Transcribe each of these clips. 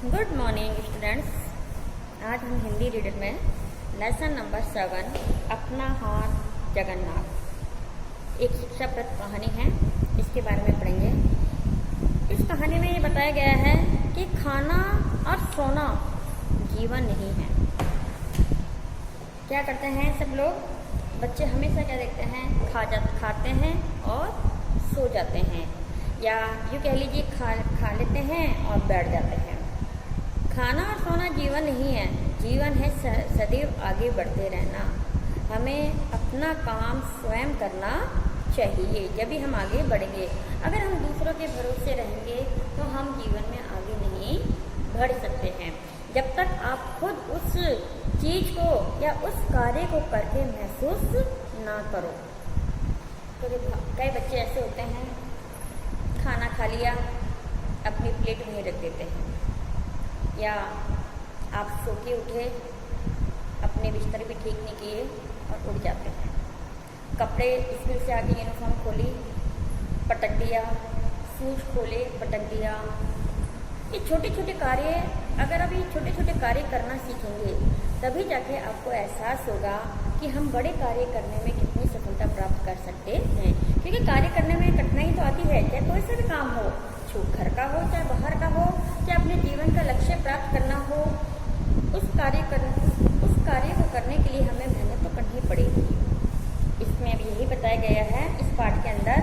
Good morning students. आज हम Hindi reader में लेसन नंबर 7 अपना हाथ जगन्नाथ एक शिक्षाप्रद कहानी है, इसके बारे में पढ़ेंगे। इस कहानी में ये बताया गया है कि खाना और सोना जीवन नहीं है। क्या करते हैं सब लोग? बच्चे हमेशा क्या देखते हैं? खाते हैं और सो जाते हैं, या यूँ कह लीजिए खा लेते हैं और बैठ जाते हैं। खाना और सोना जीवन नहीं है। जीवन है सदैव आगे बढ़ते रहना। हमें अपना काम स्वयं करना चाहिए, जब भी हम आगे बढ़ेंगे। अगर हम दूसरों के भरोसे रहेंगे तो हम जीवन में आगे नहीं बढ़ सकते हैं। जब तक आप खुद उस चीज़ को या उस कार्य को करके महसूस ना करो। तो कई बच्चे ऐसे होते हैं, खाना खा लिया, अपनी प्लेट वहीं रख देते हैं, या आप सो के उठे, अपने बिस्तर भी ठीक नहीं किए और उठ जाते हैं। कपड़े स्कूल से आके यूनिफॉर्म खोली, पटक दिया, शूज खोले, पटक दिया। ये छोटे छोटे कार्य, अगर अभी छोटे छोटे कार्य करना सीखेंगे तभी जाके आपको एहसास होगा कि हम बड़े कार्य करने में कितनी सफलता प्राप्त कर सकते हैं। क्योंकि कार्य करने में कठिनाई तो आती है, चाहे कोई सा भी काम हो, घर का हो चाहे बाहर का हो, चाहे अपने जीवन का लक्ष्य प्राप्त करना हो, उस कार्य को करने के लिए हमें मेहनत तो करनी पड़ेगी। इसमें अब यही बताया गया है इस पाठ के अंदर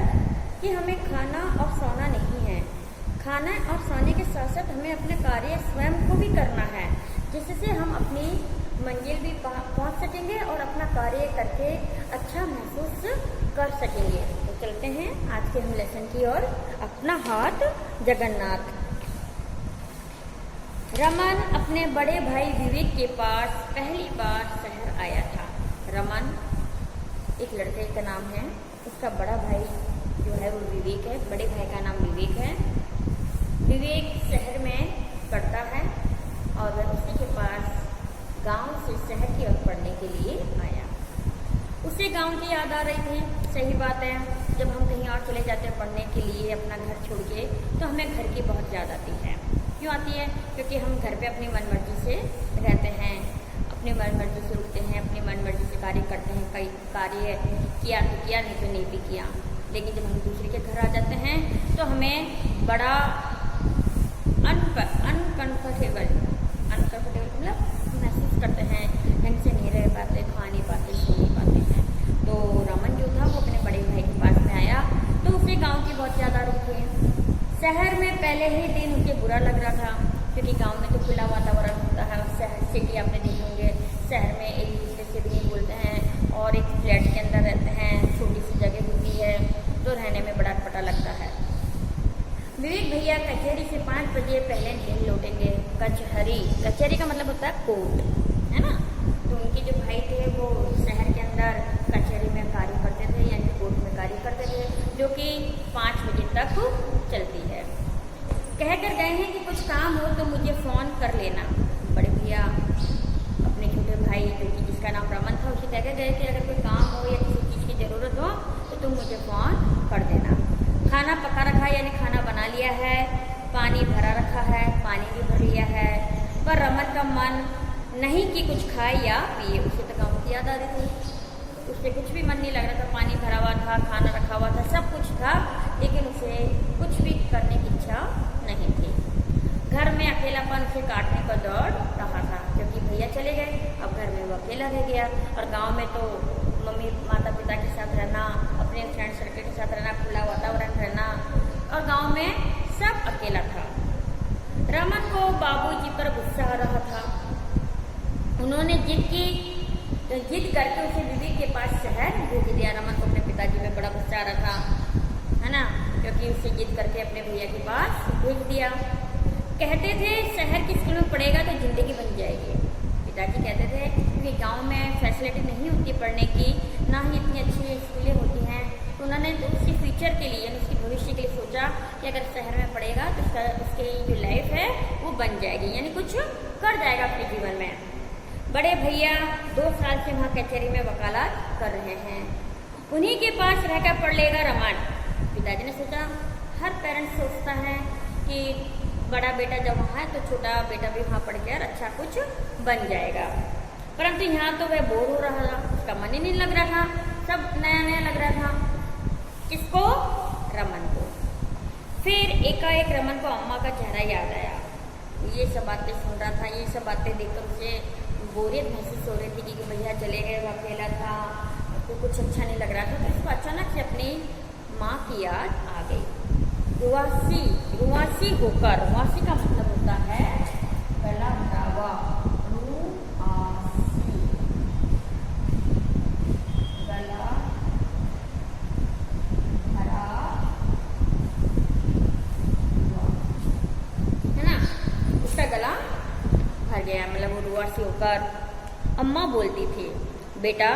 कि हमें खाना और सोना नहीं है। खाना और सोने के साथ साथ हमें अपने कार्य स्वयं को भी करना है, जिससे हम अपनी मंजिल भी पहुंच सकेंगे और अपना कार्य करके अच्छा महसूस कर सकेंगे। तो चलते हैं आज के हम लेसन की ओर। अपना हाथ जगन्नाथ। रमन अपने बड़े भाई विवेक के पास पहली बार शहर आया था। रमन एक लड़के का नाम है, उसका बड़ा भाई जो है वो विवेक है। बड़े भाई का नाम विवेक है। विवेक शहर में पढ़ता है और वह उसी के पास गांव से शहर की ओर पढ़ने के लिए आया। उसे गांव की याद आ रही थी। सही बात है, जब हम कहीं और चले जाते हैं पढ़ने के लिए अपना घर छोड़ के, तो हमें घर की बहुत याद आती है। क्यों आती है? क्योंकि हम घर पे अपनी मनमर्जी से रहते हैं, अपनी मनमर्जी से उठते हैं, अपनी मनमर्जी से कार्य करते हैं। कई कार्य किया तो किया, नहीं तो नहीं भी किया। लेकिन जब हम दूसरे के घर आ जाते हैं तो हमें बड़ा अनकंफर्टेबल मतलब महसूस करते हैं, ढंग से नहीं रह पाते, खा नहीं पाते, सो नहीं पाते हैं। तो रमन जो था वो अपने बड़े भाई के पास में आया तो उसे गांव की बहुत ज़्यादा रुक थी। शहर में पहले ही दिन उसे बुरा लग रहा था, क्योंकि गांव में तो खुला वातावरण होता है। शहर सिटी आपने देखे होंगे, शहर में एक दूसरे से भी नहीं बोलते हैं और एक फ्लैट के अंदर रहते हैं, छोटी सी जगह होती है तो रहने में बड़ा अटपटा लगता है। विवेक भैया कचहरी से 5 बजे पहले नहीं लौटेंगे। कचहरी का मतलब होता है कोर्ट, है ना। तो उनके जो भाई थे वो शहर के अंदर कचहरी में कार्य करते थे, यानी कोर्ट में कार्य करते थे, जो कि 5 बजे तक चलती है। कहकर गए हैं कि कुछ काम हो तो मुझे फ़ोन कर लेना। बड़े भैया अपने छोटे भाई जो कि जिसका नाम रमन था उसे कहकर गए कि अगर कोई काम हो या किसी चीज़ की ज़रूरत हो तो तुम मुझे फ़ोन कर देना। खाना पका रखा, यानी खाना बना लिया है, पानी भरा रखा है, पानी भी भर लिया है। पर रमन का मन नहीं कि कुछ खाए या पिए। उसे तो गाँव की याद आ रही थी, उससे कुछ भी मन नहीं लग रहा था। पानी भरा हुआ था, खाना रखा हुआ था, सब कुछ था, लेकिन उसे कुछ भी करने की इच्छा नहीं थी। घर में अकेलापन उसे काटने को दौड़ रहा था, क्योंकि भैया चले गए, अब घर में वो अकेला रह गया। और गाँव में तो मम्मी माता पिता के साथ रहना, अपने फ्रेंड सर्कल के साथ रहना, खुला वातावरण रहना, और गांव में सब अकेला था। रमन को बाबूजी पर गुस्सा आ रहा था। उन्होंने जिद करके उसे विवेक के पास शहर भेज दिया। रमन को अपने पिताजी में बड़ा गुस्सा आ रहा था, है ना, क्योंकि उसे जिद करके अपने भैया के पास भेज दिया। कहते थे शहर के स्कूल में पढ़ेगा तो जिंदगी बन जाएगी। पिताजी कहते थे कि गांव में फैसिलिटी नहीं होती पढ़ने की, ना ही इतनी अच्छी स्कूलें होती हैं। तो उन्होंने तो उसके फ्यूचर के लिए, यानी उसके भविष्य के लिए सोचा कि अगर शहर में पढ़ेगा तो उसकी जो लाइफ है वो बन जाएगी, यानी कुछ कर जाएगा अपने जीवन में। बड़े भैया 2 साल से वहाँ कचहरी में वकालत कर रहे हैं, उन्हीं के पास रहकर पढ़ लेगा रमन। पिताजी ने सोचा, हर पेरेंट्स सोचता है कि बड़ा बेटा जब वहाँ है तो छोटा बेटा भी वहाँ पढ़ कर अच्छा कुछ बन जाएगा। परंतु यहाँ तो वह बोर हो रहा था, उसका मन ही नहीं लग रहा था, सब नया नया लग रहा था। किसको? रमन को। फिर एकाएक रमन को अम्मा का चेहरा याद आया। ये सब बातें सुन रहा था, ये सब बातें देखकर उसे बोरियत महसूस हो रही थी कि भैया चले गए, वो अकेला था, तो कुछ अच्छा नहीं लग रहा था। तो उसको अचानक से अपनी माँ की याद आ गई। रुआसी होकर, रुआसी का मतलब होता है गला भरा हुआ, रुआसी, गला भरा हुआ, है ना, उसका गला भर गया, मतलब वो रुआसी होकर अम्मा बोलती थी, बेटा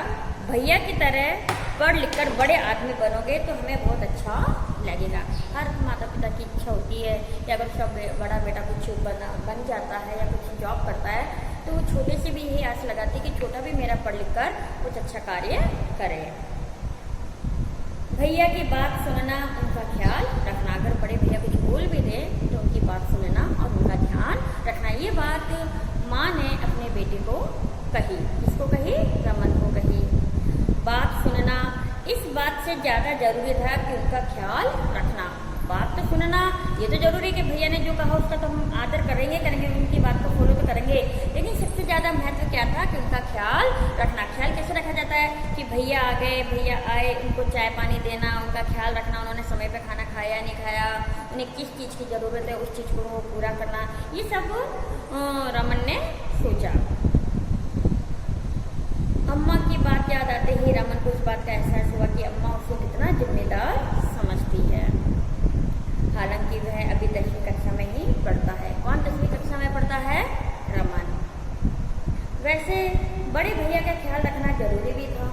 भैया की तरह पढ़ लिख कर बड़े आदमी बनोगे तो हमें बहुत अच्छा लगेगा। हर माता पिता की इच्छा होती है कि अगर उसका बड़ा बेटा कुछ बन जाता है या कुछ जॉब करता है तो वो छोटे से भी यही आस लगाती है कि छोटा भी मेरा पढ़ लिख कर कुछ अच्छा कार्य करे। भैया की बात सुनना, उनका ख्याल रखना, अगर बड़े भैया कुछ बोल भी दे तो उनकी बात सुनना और उनका ध्यान रखना। ये बात माँ ने अपने बेटे को कही। किसको कही? रमन को कही। बात सुनना, इस बात से ज़्यादा जरूरी था कि उनका ख्याल रखना। बात तो सुनना, ये तो जरूरी है कि भैया ने जो कहा उसका तो हम आदर करेंगे, उनकी बात को फॉलो तो करेंगे, लेकिन सबसे ज़्यादा महत्व क्या था कि उनका ख्याल रखना। ख्याल कैसे रखा जाता है कि भैया आ गए, भैया आए, उनको चाय पानी देना, उनका ख्याल रखना, उन्होंने समय पर खाना खाया नहीं खाया, उन्हें किस चीज़ की ज़रूरत है उस चीज़ को पूरा करना, ये सब रमन ने सोचा। अम्मा की बात याद आते ही रमन को इस बात का एहसास हुआ कि अम्मा उसको कितना जिम्मेदार समझती है। हालांकि वह अभी 10वीं कक्षा में ही पढ़ता है। कौन 10वीं कक्षा में पढ़ता है? रमन। वैसे बड़े भैया का ख्याल रखना जरूरी भी था,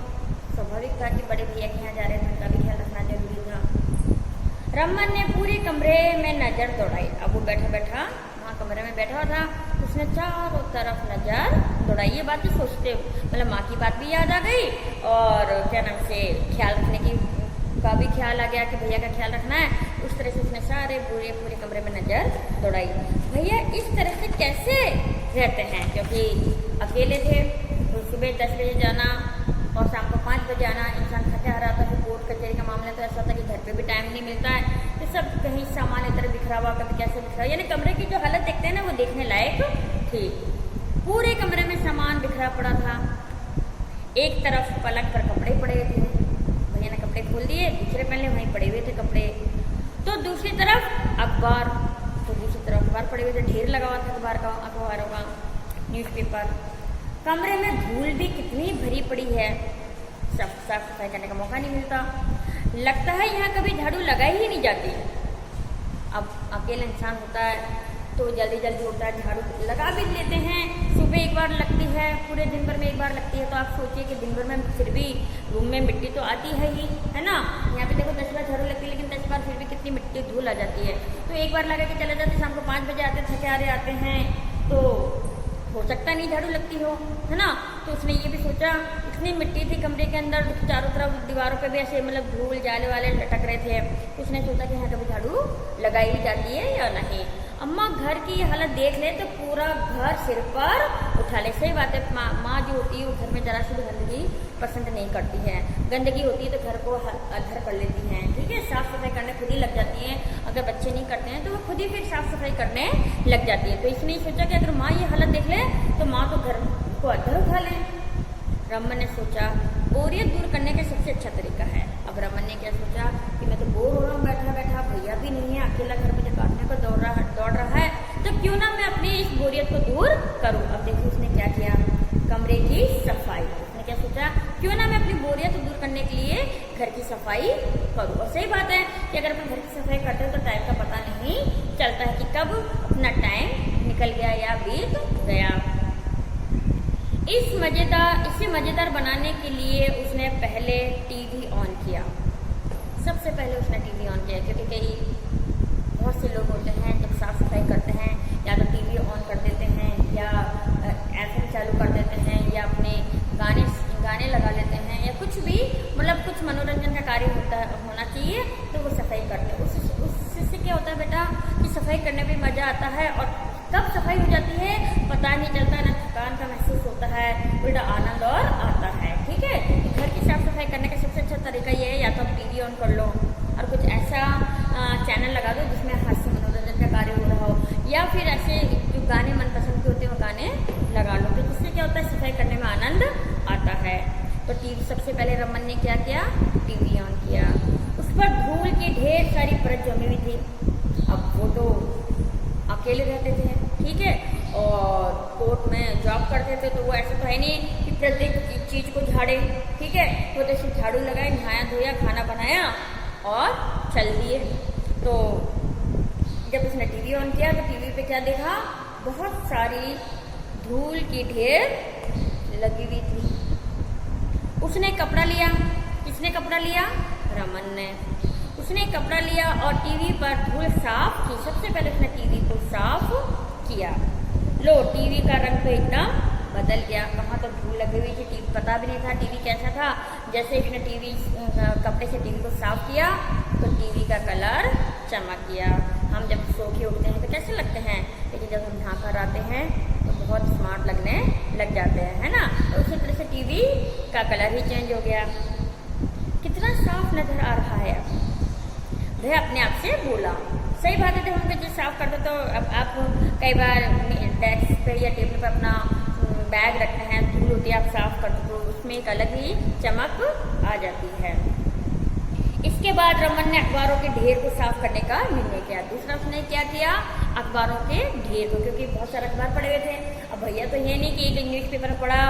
स्वाभाविक था कि बड़े भैया के यहाँ जा रहे थे, उनका भी ख्याल रखना जरूरी था। रमन ने पूरे कमरे में नजर दौड़ाई। अब वो बैठा बैठा वहाँ कमरे में बैठा हुआ था, उसने चारों तरफ नजर दौड़ाई। ये बातें सोचते, मतलब माँ की बात भी याद आ गई और क्या नाम से ख्याल रखने की का भी ख्याल आ गया कि भैया का ख्याल रखना है। उस तरह से उसने सारे पूरे कमरे में नजर दौड़ाई। भैया इस तरह से कैसे रहते हैं, क्योंकि अकेले थे तो सुबह 10 बजे जाना और शाम को 5 बजे आना, इंसान थका हारा था। फिर कोर्ट कचहरी का मामला तो ऐसा था कि घर पे भी टाइम नहीं मिलता है, तो सब कहीं सामान इधर बिखरा हुआ, कभी कैसे बिखरा, यानी कमरे की जो हालत देखते हैं ना वो देखने लायक थी। पूरे कमरे में सामान बिखरा पड़ा था। एक तरफ पलंग पर कपड़े पड़े थे, भैया ने कपड़े खोल दिए, दूसरे पहले वहीं पड़े हुए थे कपड़े। तो दूसरी तरफ अखबार, तो दूसरी तरफ अखबार पड़े हुए थे, ढेर लगा हुआ था अखबारों का, न्यूज़पेपर। कमरे में धूल भी कितनी भरी पड़ी है, साफ सफाई करने का मौका नहीं मिलता। लगता है यहाँ कभी झाड़ू लगाई ही नहीं जाती। अब अकेला इंसान होता है तो जल्दी उठता है, झाड़ू लगा भी लेते हैं, सुबह एक बार लगती है, पूरे दिन भर में एक बार लगती है। तो आप सोचिए कि दिन भर में फिर भी रूम में मिट्टी तो आती है ही, है ना। यहाँ पे देखो 10 बार झाड़ू लगती है, लेकिन 10 बार फिर भी कितनी मिट्टी धूल आ जाती है। तो एक बार लगा के चले जाते, शाम को 5 बजे आते, थके हारे आते हैं, तो हो सकता नहीं झाड़ू लगती हो, है ना। तो उसने ये भी सोचा, इतनी मिट्टी थी कमरे के अंदर, चारों तरफ दीवारों पे भी ऐसे मतलब धूल जाले वाले लटक रहे थे। उसने सोचा कि यहाँ कभी झाड़ू लगाई जाती है या नहीं। अम्मा घर की हालत देख ले तो पूरा घर सिर पर उठा ले। सही बात है, माँ जो होती है वो घर में जरा सी भी गंदगी पसंद नहीं करती है। गंदगी होती है तो घर को अधर कर लेती हैं, ठीक है, साफ सफाई करने खुद ही लग जाती हैं। अगर बच्चे नहीं करते हैं तो वो खुद ही फिर साफ सफाई करने लग जाती है। तो इसने सोचा कि अगर माँ ये हालत देख ले तो माँ तो घर को अधर उठा ले। रमन ने सोचा बोरियत दूर करने का सबसे अच्छा तरीका है। अब रमन ने क्या सोचा कि मैं तो बोर हो रहा हूँ बैठा बैठा, भैया भी नहीं है, अकेला घर मुझे काटने को दौड़ रहा है, तो क्यों ना मैं अपनी इस बोरियत को दूर करूँ। अब देखिए उसने क्या किया, कमरे की सफाई। उसने क्या सोचा, क्यों ना मैं अपनी बोरियत दूर करने के लिए घर की सफाई करूँ। और सही बात है कि अगर अपन घर की सफाई करते हो तो टाइम का पता नहीं चलता है कि कब अपना टाइम निकल गया या बीत गया। इसे मज़ेदार बनाने के लिए उसने पहले टीवी ऑन किया। सबसे पहले उसने टीवी ऑन किया, क्योंकि कई बहुत से लोग होते हैं जब साफ सफाई करते हैं या तो टीवी ऑन कर देते हैं या FM चालू कर देते हैं या अपने गाने लगा लेते हैं या कुछ भी, मतलब कुछ मनोरंजन का कार्य होना चाहिए तो वो सफाई करते हैं। उससे क्या होता है बेटा कि सफाई करने करने में मजा आता है और कब सफाई हो जाती है पता नहीं चलता, ना थकान का महसूस होता है, उल्टा आनंद और आता है। ठीक है, घर की साफ सफाई करने का सबसे अच्छा तरीका ये है, या तो आप टीवी ऑन कर लो और कुछ ऐसा चैनल लगा दो जिसमें हास्य मनोरंजन का कार्य हो रहा हो, या फिर ऐसे जो गाने मनपसंद के होते हैं वो गाने लगा लो, तो जिससे क्या होता है सफाई करने में आनंद आता है। तो टीवी सबसे पहले रमन ने क्या किया, टीवी ऑन किया, उस पर धूल की ढेर सारी परत जमी हुई थी। अब वो तो अकेले रहते थे, ठीक है, और कोर्ट में जॉब करते थे, तो वो ऐसा तो है नहीं कि प्रत्येक चीज को झाड़े, ठीक है, वो तो सिर्फ झाड़ू लगाए, नहाया धोया, खाना बनाया और चल दिए। तो जब उसने टीवी ऑन किया तो टीवी पे क्या देखा, बहुत सारी धूल की ढेर लगी हुई थी। उसने कपड़ा लिया, किसने कपड़ा लिया, रमन ने। उसने कपड़ा लिया और टीवी पर धूल साफ की। सबसे पहले उसने टीवी को साफ किया। लो, टीवी का रंग तो एकदम बदल गया, कहाँ तो धूल लगी हुई थी, टीवी पता भी नहीं था टीवी कैसा था। जैसे उसने टीवी कपड़े से टीवी को साफ किया तो टीवी का कलर चमक गया। हम जब सो के उठते हैं तो कैसे लगते हैं, लेकिन जब हम ढांका रहते हैं तो बहुत स्मार्ट लगने लग जाते हैं, है ना। तो उसी तरह से टीवी का कलर ही चेंज हो गया। कितना साफ नजर आ रहा है। वह अपने आप से बोला, सही बात है, जब हम चीज साफ करते तो अब आप कई बार डेस्क पे या टेबल पर अपना बैग रखते हैं, धूल होती है, आप साफ करते तो उसमें एक अलग ही चमक आ जाती है। इसके बाद रमन ने अखबारों के ढेर को साफ करने का निर्णय किया। दूसरा उसने क्या किया, अखबारों के ढेर को, क्योंकि बहुत सारे अखबार पड़े हुए थे। अब भैया तो ये नहीं कि एक न्यूज़पेपर पढ़ा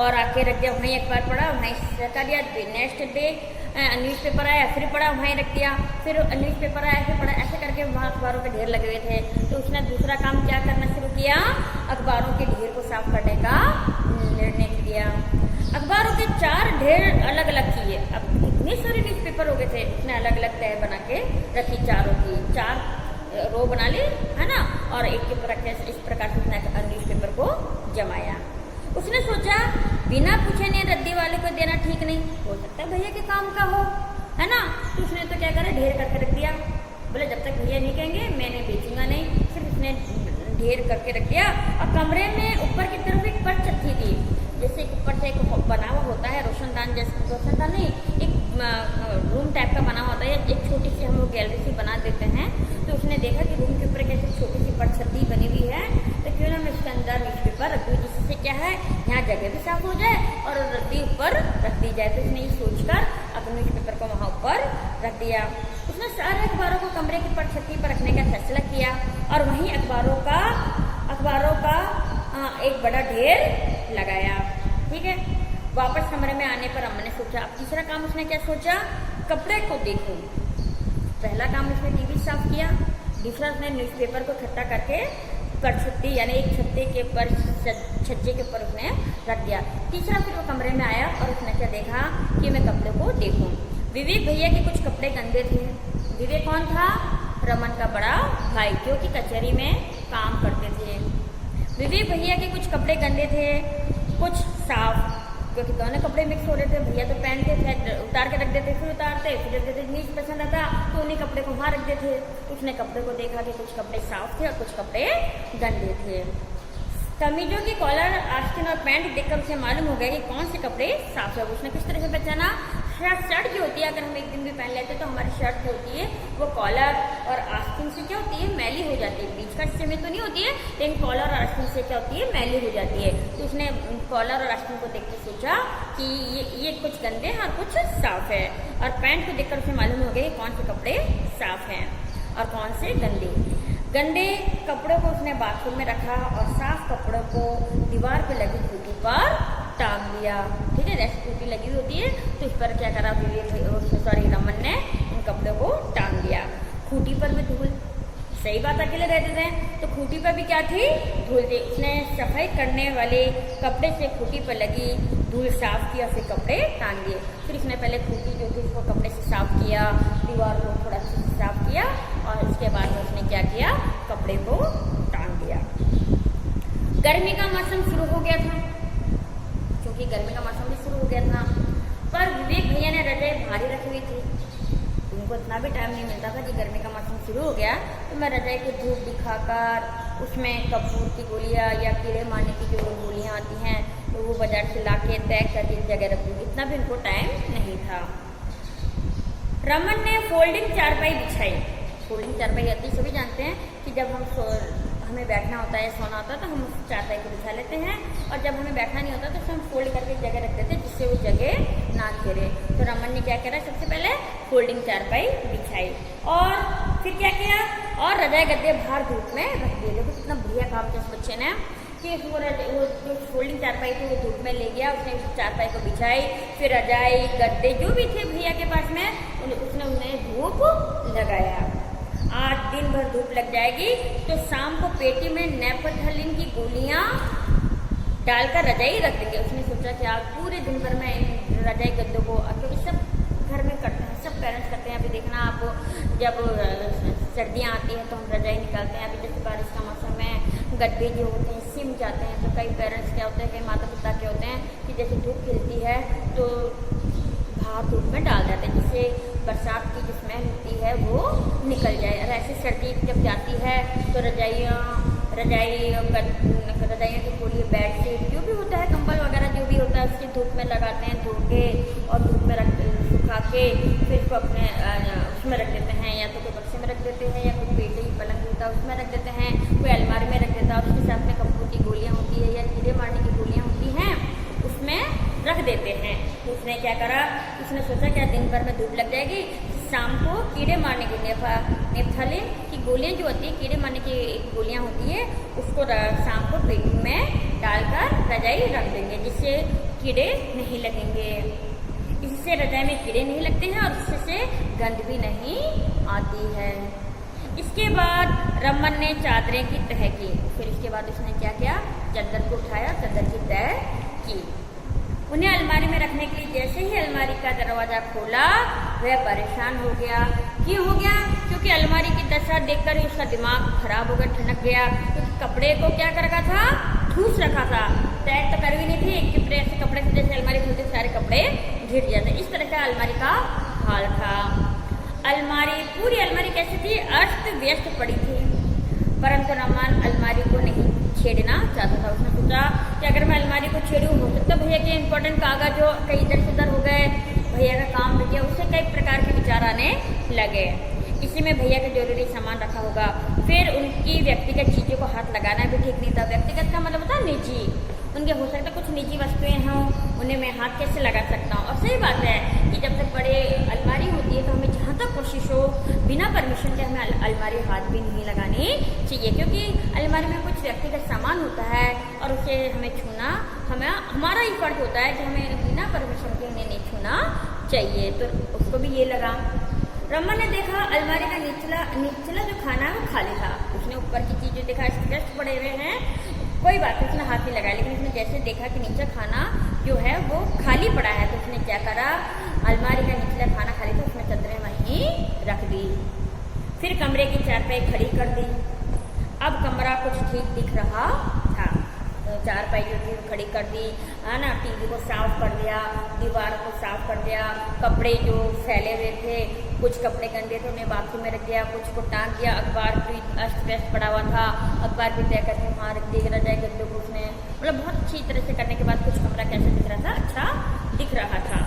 और आके रख दिया, वहीं अखबार पढ़ा वहीं रखा दिया, नेक्स्ट डे न्यूज़पेपर आया फिर पढ़ा वहीं रख दिया, फिर न्यूज़पेपर आया फिर पढ़ा, ऐसे करके वहाँ अखबारों के ढेर लगे हुए थे। तो उसने दूसरा काम क्या करना शुरू किया, अखबारों के ढेर को साफ करने का निर्णय किया। अखबारों के 4 ढेर अलग अलग किए। अब इतने सारे न्यूज़पेपर हो गए थे, उसने अलग अलग तह बना के रखी, चारों की 4 रो बना ली, है ना, और एक के ऊपर इस प्रकार से उसने न्यूज़पेपर को जमाया। उसने सोचा बिना पूछे नहीं रद्दी वाले को देना ठीक नहीं, हो सकता है भैया के काम का हो, है ना। तो उसने तो क्या करा, ढेर करके रख दिया। बोले जब तक भैया नहीं कहेंगे मैंने बेचूंगा नहीं, सिर्फ उसने ढेर करके रख दिया। और कमरे में ऊपर की तरफ एक परत छत थी, जैसे ऊपर से एक बना हुआ होता है रोशनदान, जैसे रोशनदान नहीं, एक रूम टाइप का बना होता है, एक छोटी सी हम लोग गैलरी सी बना देते हैं। तो उसने देखा कि रूम के ऊपर कैसे छोटी सी परछत्ती बनी हुई है, तो क्यों ना मैं इसके अंदर न्यूज़पेपर रख दूँ, जिससे क्या है यहाँ जगह भी साफ हो जाए और रद्दी ऊपर रख दी जाए। तो उसने ये सोचकर अपने न्यूज़पेपर को वहाँ ऊपर रख दिया। उसने सारे अखबारों को कमरे की परछत्ती पर रखने का फैसला किया और वहीं अखबारों का एक बड़ा ढेर लगाया। ठीक है, वापस कमरे में आने पर अम्मा ने सोचा, अब तीसरा काम उसने क्या सोचा, कपड़े को देखूं। पहला काम उसने टीवी साफ किया, दूसरा उसने न्यूज़पेपर को इकट्ठा करके परछत्ती यानी एक छत्ते के ऊपर छज्जे के ऊपर उसने रख दिया। तीसरा फिर वो कमरे में आया और उसने क्या देखा कि मैं कपड़े को देखूं। विवेक भैया के कुछ कपड़े गंदे थे। विवेक कौन था, रमन का बड़ा भाई, जो कि कचहरी में काम करते थे। विवेक भैया के कुछ कपड़े गंदे थे, कुछ साफ, क्योंकि दोनों कपड़े मिक्स हो रहे थे। भैया तो पहनते थे, उतार के रख देते, फिर उतारते, फिर रख देते, नीच पसंद आता तो उन्हीं कपड़े को वहाँ रख देते। उसने कपड़े को देखा कि कुछ कपड़े साफ थे और कुछ कपड़े गंदे थे। कमीजों की कॉलर, आस्तीन और पैंट देखकर उसे मालूम हो गया कि कौन से कपड़े साफ है। उसने किस तरह से पहचाना, शर्ट जो होती है, अगर हम एक दिन भी पहन लेते हैं तो हमारी शर्ट जो होती है वो कॉलर और आस्तीन से क्या होती है, मैली हो जाती है। बीच का हिस्से में तो नहीं होती है, लेकिन कॉलर और आस्तीन से क्या होती है, मैली हो जाती है। तो उसने कॉलर और आस्तीन को देख के सोचा कि ये कुछ गंदे हैं और कुछ साफ है। और पैंट को देखकर उसे मालूम हो गया कि कौन से कपड़े साफ हैं और कौन से गंदे। गंदे कपड़ों को उसने बाथरूम में रखा और साफ कपड़ों को दीवार पे लगी खूंटी पर टांग दिया। ठीक है, जैसे खूंटी लगी हुई होती है तो इस पर क्या करा, रमन ने इन कपड़ों को टांग दिया। खूंटी पर भी धूल, सही बात, अकेले रहते थे तो खूंटी पर भी क्या थी, धूल थी। उसने सफाई करने वाले कपड़े से खूंटी पर लगी धूल साफ किया, फिर कपड़े टांग दिए। फिर उसने पहले खूंटी जो थी उसको कपड़े से साफ किया, दीवार को थोड़ा अच्छे से साफ किया और उसके बाद उसने क्या किया, कपड़े को टांग दिया। गर्मी का मौसम शुरू हो गया था, क्योंकि गर्मी का मौसम भी शुरू हो गया था, पर विवेक भैया ने रजाई भारी रखी हुई थी। को इतना भी टाइम नहीं मिलता था कि गर्मी का मौसम शुरू हो गया तो मैं रजाई को धूप दिखाकर उसमें कपूर की गोलियाँ या कीड़े मारने की जो गोलियाँ आती हैं तो वो बाजार से ला के पैक करके एक जगह रख दूँगी, इतना भी उनको टाइम नहीं था। रमन ने फोल्डिंग चारपाई बिछाई। फोल्डिंग चारपाई आती है, सभी जानते हैं कि जब हमें बैठना होता है, सोना होता है तो हम उस चारपाई को बिछा लेते हैं और जब हमें बैठना नहीं होता तो उसे हम फोल्ड करके एक जगह रख देते हैं जिससे वो जगह ना घेरे। तो रमन ने क्या करा, सबसे पहले फोल्डिंग चारपाई बिछाई और फिर क्या किया और रजाई गद्दे बाहर धूप में रख दिए। देखो कितना बढ़िया काम किया उस बच्चे ने कि वो जो फोल्डिंग चारपाई थी वो धूप में ले गया, उसने चारपाई को बिछाई, फिर रजाई गद्दे जो भी थे भैया के पास में उसने उन्हें धूप लगाया। आज दिन भर धूप लग जाएगी तो शाम को पेटी में नेपथलीन की गोलियां डालकर रजाई रख देंगे। उसने सोचा कि आज पूरे दिन भर में इन रजाई गद्दों को, क्योंकि सब घर में करते हैं, सब पेरेंट्स करते हैं। अभी देखना आप जब सर्दियां आती हैं तो हम रजाई निकालते हैं। अभी जैसे बारिश का मौसम है, गद्दे जो होते हैं सिम जाते हैं तो कई पेरेंट्स क्या होते हैं, कई माता पिता क्या होते हैं कि जैसे धूप खिलती है तो बाहर धूप में डाल देते हैं जिससे बरसात की जो स्मेल होती है वो निकल जाए। और ऐसी सर्दी जब जाती है तो रजाइयों की गोली, बेडशीट जो भी होता है, कंबल वगैरह जो भी होता है उसकी धूप में लगाते हैं, धो के और धूप में सुखा के फिर उसको अपने उसमें रख देते हैं, या तो कोई बक्से में रख देते हैं या कोई पेटी पलंग होता है उसमें रख देते हैं, कोई अलमारी में रख देता है। उसके साथ में कपूर की गोलियाँ होती है या कीड़े मारने की गोलियाँ होती हैं उसमें रख देते हैं। तो उसने क्या करा, उसने सोचा क्या दिन भर में धूप लग जाएगी, शाम को कीड़े मारने की नेपथलीन की गोलियां जो होती है, कीड़े मारने की गोलियां होती है, उसको शाम को पेटी में डालकर रजाई रख देंगे जिससे कीड़े नहीं लगेंगे। इससे रजाई में कीड़े नहीं लगते हैं और उससे गंध भी नहीं आती है। इसके बाद रमन ने चादरें की तह की। फिर इसके बाद उसने क्या किया, चादर को उठाया, चादर की तह की। उन्हें अलमारी में रखने के लिए जैसे ही अलमारी का दरवाजा खोला वह परेशान हो गया। क्यों हो गया? क्योंकि अलमारी की दशा देखकर ही उसका दिमाग खराब होकर ठनक गया। क्योंकि कपड़े को क्या कर रखा था, ठूस रखा था, तय तो कर भी नहीं थी। एक कपड़े ऐसे कपड़े से जैसे अलमारी खोलते सारे कपड़े घिर जाते, इस तरह का अलमारी का हाल था। पूरी अलमारी कैसी थी, अस्त व्यस्त पड़ी थी, परंतु रमन अलमारी को नहीं छेड़ना चाहता था। उसने सोचा कि अगर मैं अलमारी को छेड़ूं हो सकता भैया के इंपॉर्टेंट कागज जो कई इधर से उधर हो गए, भैया का काम रुक गया, उससे कई प्रकार के विचार आने लगे। इसी में भैया का जरूरी सामान रखा होगा। फिर उनकी व्यक्तिगत चीज़ों को हाथ लगाना भी ठीक नहीं था। व्यक्तिगत का मतलब होता है निजी, उनके हो सकता कुछ निजी वस्तुएं हों, उन्हें मैं हाथ कैसे लगा सकता हूँ। और सही बात है कि जब तक बड़े अलमारी होती है तो हमें जहाँ तक कोशिश हो बिना परमिशन के हमें अलमारी हाथ भी नहीं लगानी चाहिए, क्योंकि अलमारी में कुछ व्यक्तिगत सामान होता है और उसे हमें छूना हमारा ही फर्ज होता है कि हमें बिना परमिशन के उन्हें नहीं छूना चाहिए। तो उसको भी ये लगा। रमन ने देखा अलमारी का निचला जो खाना है वो खाली था। उसने ऊपर की चीज़ जो देखा स्ट्रेस पड़े हुए हैं, कोई बात नहीं, उसने हाथ नहीं लगाया, लेकिन उसने जैसे देखा कि नीचे खाना जो है वो खाली पड़ा है तो उसने क्या करा, अलमारी का निचला खाना खाली था, उसने चादरें वहीं रख दी। फिर कमरे की चारपाई खड़ी कर दी। अब कमरा कुछ ठीक दिख रहा था। चारपाई जो थी खड़ी कर दी, है ना, टीवी को साफ कर दिया, दीवार को साफ कर दिया, कपड़े जो फैले हुए थे, कुछ कपड़े गंदे थे उन्हें बाथरूम में रख दिया, कुछ को टांग दिया, अखबार भी अस्त व्यस्त पड़ा हुआ था, अखबार भी तय करके वहाँ रख दिया रजाई गद्दों को उसने, मतलब बहुत अच्छी तरह से करने के बाद कुछ कमरा कैसे दिख रहा था, अच्छा दिख रहा था।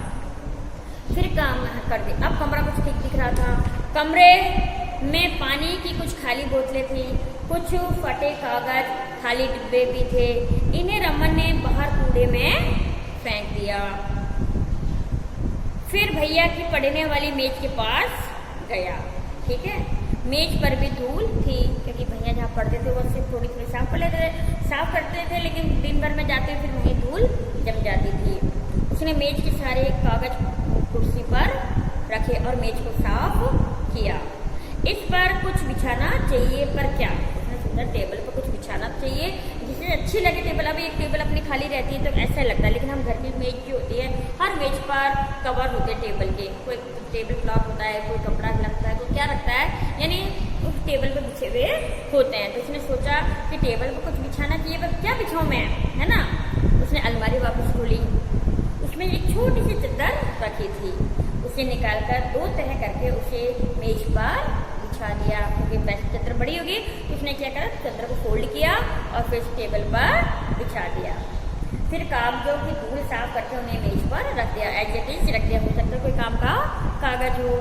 फिर काम कर दी। अब कमरा कुछ ठीक दिख रहा था। कमरे में पानी की कुछ खाली बोतलें थी, कुछ फटे कागज, खाली डिब्बे भी थे। इन्हें रमन ने बाहर कूड़े में फेंक दिया। फिर भैया की पढ़ने वाली मेज के पास गया। ठीक है, मेज पर भी धूल थी, क्योंकि भैया जहाँ पढ़ते थे वो सिर्फ थोड़ी थोड़ी साफ करते थे, लेकिन दिन भर में जाते फिर वहीं धूल जम जाती थी। उसने मेज के सारे कागज कुर्सी पर रखे और मेज को साफ किया। इस पर कुछ बिछाना चाहिए, पर क्या, उसने सोचा टेबल पर कुछ बिछाना चाहिए जिससे अच्छी लगे टेबल। अभी एक टेबल अपनी खाली रहती है तो ऐसा लगता है, लेकिन हम घर की मेज जो होती है हर मेज पर कवर होते हैं टेबल के, कोई टेबल क्लॉथ होता है, कोई कपड़ा लगता है, कोई क्या रखता है, यानी उस टेबल पर बिछे हुए होते हैं। तो उसने सोचा कि टेबल पर कुछ बिछाना चाहिए, पर क्या बिछाऊँ मैं, है ना। उसने अलमारी वापस खोली, उसमें एक छोटी सी चादर रखी थी। उसे निकालकर 2 तह करके उसे मेज पर बिछा दिया, क्योंकि वैसे चादर बड़ी होगी। उसने क्या करा, चादर को फोल्ड किया और फिर टेबल पर बिछा दिया। फिर कागजों की धूल साफ करके उन्हें मेज पर रख दिया, एज इट इज रख दिया, हो सकता है कोई काम का कागज हो।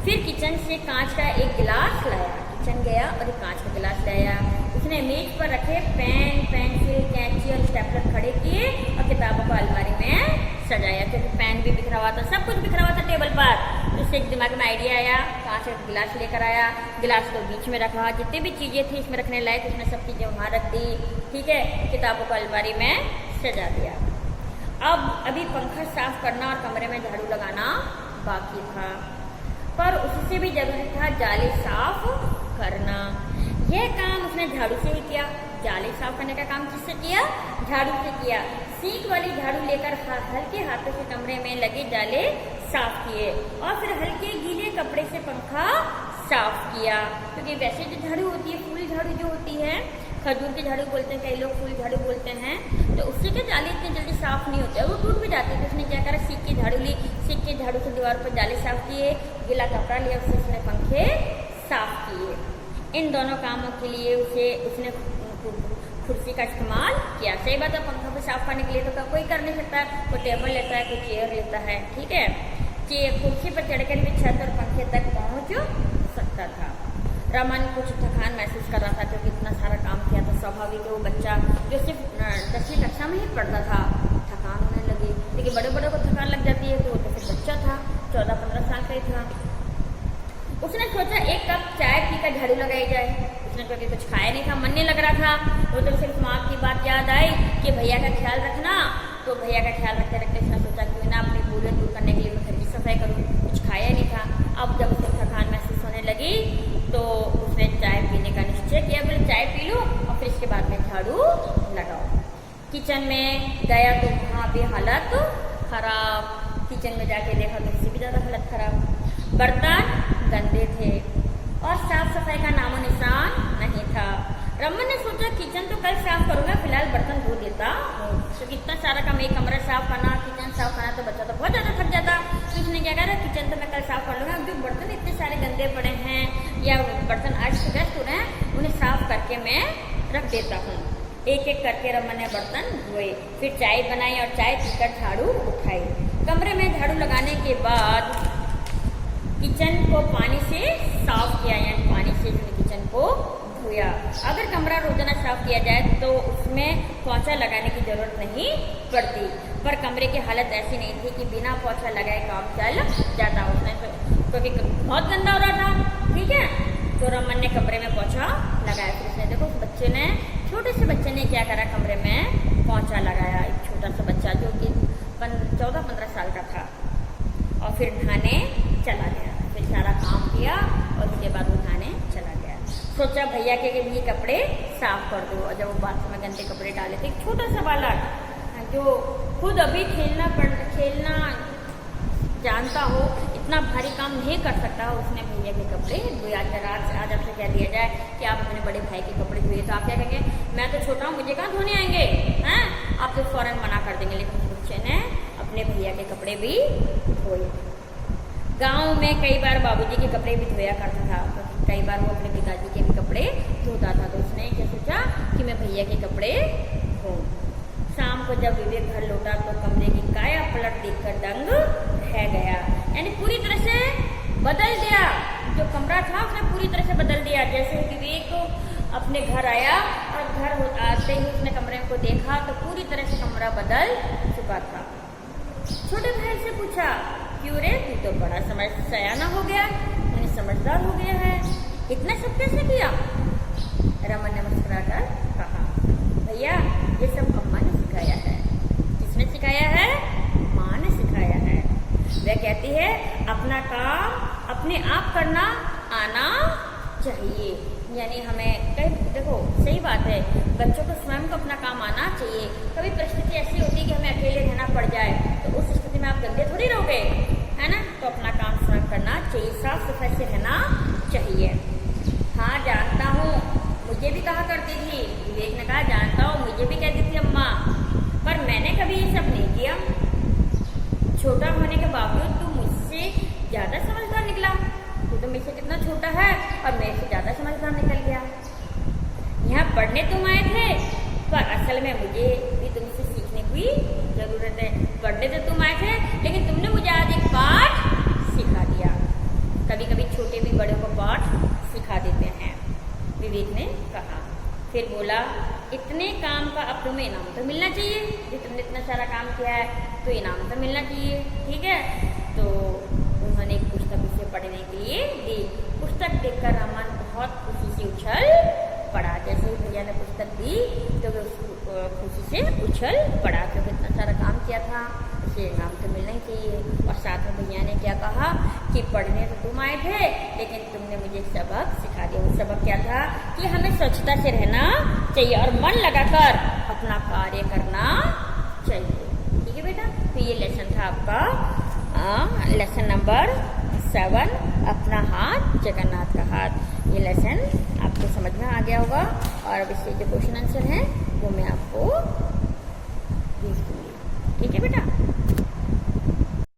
फिर किचन से कांच का एक गिलास लाया, किचन गया और एक कांच का गिलास लाया। उसने मेज पर रखे पेन, पेंसिल, कैंची और स्टेपलर खड़े किए और किताबों को अलमारी में सजाया, क्योंकि पेन भी बिखरा हुआ था, सब कुछ बिखरा हुआ था टेबल पर। तो उससे एक दिमाग में आइडिया आया, कांच का गिलास लेकर आया, गिलास को बीच में रखा, जितनी भी चीजें थी इसमें रखने लायक उसने सब चीजें वहां रख दी, ठीक है। किताबों को अलमारी में सजा दिया। अब अभी पंखा साफ करना और कमरे में झाड़ू लगाना बाकी था, पर उससे भी जरूरी था जाली साफ करना। यह काम उसने झाड़ू से ही किया। जाली साफ करने का काम किससे किया, झाड़ू से किया। सीख वाली झाड़ू लेकर हल्के हाथों से कमरे में लगे जाले साफ किए और फिर हल्के गीले कपड़े से पंखा साफ किया, क्योंकि वैसे जो झाड़ू होती है, फूल झाड़ू जो होती है, खजूर की झाड़ू बोलते हैं, कई लोग फूल झाड़ू बोलते हैं, तो उससे क्या जाली इतनी जल्दी साफ नहीं होती है, वो टूट भी जाती है। तो उसने क्या करा, सीख की झाड़ू ली, सीख की झाड़ू से दीवार पर जाली साफ किए, गीला कपड़ा लिया, उससे उसने पंखे साफ किए। इन दोनों कामों के लिए उसने कुर्सी का इस्तेमाल किया। सही बात है, पंखा को साफ करने के लिए तो कोई कर नहीं सकता, कोई टेबल लेता है, कोई चेयर लेता है, ठीक है। कुर्सी पर चढ़कर भी छत और पंखे तक पहुंच सकता था। रमन कुछ थकान महसूस कर रहा था, क्योंकि इतना सारा काम किया था। स्वाभाविक है, वो बच्चा जो सिर्फ 10वीं कक्षा में ही पढ़ता था, थकान होने लगी। लेकिन बड़े बड़े को थकान लग जाती है, तो वो तो फिर बच्चा था, 14-15 साल का ही था। उसने सोचा एक कप चाय पीकर झाड़ू लगाई जाए। उसने क्योंकि कुछ खाया नहीं था, मन नहीं लग रहा था, वो तो सिर्फ माँ की बात याद आई कि भैया का ख्याल रखना। तो भैया का ख्याल रखते रखते उसने सोचा क्यों ना अपनी भूलें दूर करने के लिए मैं घर की सफाई करूँ। कुछ खाया नहीं था। अब जब उसे थकान महसूस होने लगी तो उसने चाय पीने का निश्चय किया, बोले चाय पी लो और फिर इसके बाद में झाड़ू लगाओ। किचन में गया तो वहाँ भी हालत खराब। किचन में जाके देखा तो उससे भी ज़्यादा हालत खराब। बर्तन गंदे थे और साफ सफाई का नामो निशान नहीं था। रमन ने सोचा किचन तो कल साफ करूंगा, फिलहाल बर्तन धो देता हूँ, क्योंकि इतना सारा काम, एक कमरा साफ करना, किचन साफ करना, तो बच्चा तो बहुत ज़्यादा थक जाता। तो उसने क्या करा, किचन तो मैं कल साफ कर लूँगा, जो बर्तन इतने सारे गंदे पड़े हैं या बर्तन अस्त व्यस्त हो रहे हैं, उन्हें साफ करके मैं रख देता हूँ। एक एक करके रमन ने बर्तन धोए, फिर चाय बनाई और चाय पीकर झाड़ू उठाई। कमरे में झाड़ू लगाने के बाद किचन को पानी से साफ किया, यानी पानी से किचन को धोया। अगर कमरा रोजाना साफ किया जाए तो उसमें पोंछा लगाने की जरूरत नहीं पड़ती, पर कमरे की हालत ऐसी नहीं थी कि बिना पोंछा लगाए काम चल जाता। उसने क्योंकि बहुत गंदा हो रहा था, ठीक है। तो रमन ने कमरे में पोंछा लगाया। फिर उसने देखो बच्चे ने, छोटे से बच्चे ने क्या करा, कमरे में पोंछा लगाया। एक छोटा सा बच्चा जो कि 14-15 साल का था, और फिर नहाने चला गया। फिर सारा काम किया और उसके बाद वो नहाने चला गया। सोचा भैया के भी कपड़े साफ कर दो। और जब वो बाथरूम में गंदे कपड़े डाले थे, एक छोटा सा बालक जो खुद अभी खेलना जानता हो, इतना भारी काम नहीं कर सकता हो, उसने भैया के कपड़े धोए। आज आपसे कह दिया जाए कि आप अपने बड़े भाई के कपड़े धोए, तो आप क्या कहेंगे, मैं तो छोटा हूँ, मुझे कहाँ धोने आएंगे, हैं? आप तो फौरन मना कर देंगे। लेकिन बच्चे ने अपने भैया के कपड़े भी धोए। गांव में कई बार बाबूजी के कपड़े भी धोया करता था, तो कई बार वो अपने पिताजी के भी कपड़े धोता था। तो उसने क्या सोचा कि मैं भैया के कपड़े धोऊं। शाम को जब विवेक घर लौटा तो कमरे की काया पलट देखकर दंग रह गया, यानी पूरी तरह से बदल दिया। जो कमरा था उसने पूरी तरह से बदल दिया। जैसे विवेक अपने घर आया और घर आते ही उसने कमरे को देखा तो पूरी तरह से कमरा बदल चुका था। छोटे भाई से पूछा, क्यों रे, तू तो बड़ा सयाना हो गया, यानी समझदार हो गया है, इतना सब कैसे किया? रमन ने मुस्कुराकर कहा, भैया ये सब अम्मा ने सिखाया है। किसने सिखाया है? माँ ने सिखाया है। वह कहती है अपना काम अपने आप करना आना चाहिए, यानी हमें देखो सही बात है, बच्चों को स्वयं को अपना काम आना चाहिए। कभी परिस्थिति ऐसी होती है कि हमें अकेले रहना पड़ जाए, तो उस स्थिति में आप गंदे थोड़ी रहोगे, है ना? तो अपना काम स्वयं करना चाहिए, साफ सफाई से रहना चाहिए। हाँ जानता हूँ, मुझे भी कहा करती थी, विवेक ने कहा जानता हूँ, मुझे भी कहती थी अम्मा, पर मैंने कभी ये सब नहीं किया। छोटा होने के बावजूद तू मुझसे से ज़्यादा समझदार निकला। तू तो मेरे से कितना छोटा है और मेरे से ज़्यादा समझदार निकल गया। यहाँ पढ़ने तुम आए थे, पर असल में मुझे भी तुमसे सीखने की ज़रूरत है। पढ़ने तो तुम आए थे, लेकिन तुमने मुझे आज एक पाठ सिखा दिया। कभी कभी छोटे भी बड़ों को पाठ सिखा देते हैं, विवेक ने कहा। फिर बोला, इतने काम का अब तुम्हें इनाम तो मिलना चाहिए, जो तुमने इतना सारा काम किया है तो इनाम तो मिलना चाहिए, ठीक है। तो उन्होंने एक पुस्तक उसे पढ़ने के लिए दी। पुस्तक देखकर रमन बहुत खुशी से उछल पड़ा। जैसे ही भैया ने पुस्तक दी तो वो खुशी से उछल पड़ा, क्योंकि इतना सारा काम किया था, उसे इनाम तो मिलना ही चाहिए। और साथ में भैया ने क्या कहा कि पढ़ने तो तुम आए थे, लेकिन तुमने मुझे एक सबक सिखा दिया। वो सबक क्या था कि हमें स्वच्छता से रहना चाहिए और मन लगाकर अपना कार्य करना चाहिए, ठीक है बेटा। तो ये लेसन था आपका लेसन नंबर 7, अपना हाथ जगन्नाथ का हाथ। ये लेसन आपको समझ में आ गया होगा। और अब इसके जो क्वेश्चन आंसर हैं वो मैं आपको भेज दूँगी, ठीक है बेटा।